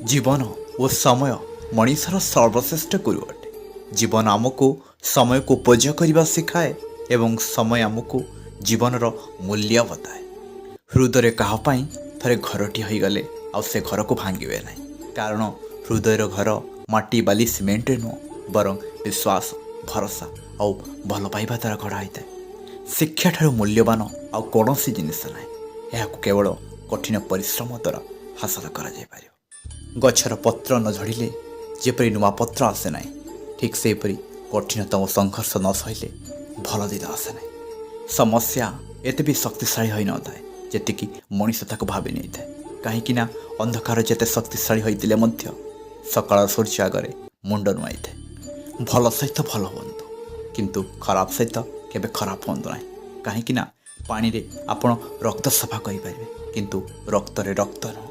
जीवन और समय मनीषर सर्वश्रेष्ठ गुरु अटे। जीवन आमको समय को उपयोग करने शिखाए एवं समय आमको जीवनर मूल्य बताए। हृदय काहापाई थरे घरटी हो गले से घर को भांगे ना, कारण हृदयर घर माटी बाली सीमेंट नुह बरं विश्वास भरोसा और भल पाइबा द्वारा गढ़ा होता है। शिक्षा ठार मूल्यवान आउ कौन सी जिनिस ना, यह केवल कठिन परिश्रम द्वारा हासिल कर गछर पत्र न झड़े जेपरी नुआ पत्र आसे ना, ठीक से कठिनतम संघर्ष न सहिले भल दिन आसे ना। समस्या एते भी शक्तिशाली हो न थाए जेतिकी मनीष ताको भावी नहीं थाए, कहीं अंधकार जेते शक्तिशाली होइतिले मध्य सकाळ सूर्य आगरे मुंड नुआई थाए। भल सहित भल हुअन्तु किंतु खराब सहित केबे खराब हुअन्तु ना, कहीं पानी रे आपण रक्त सफा करि पारिबे किंतु रक्त रे रक्त न।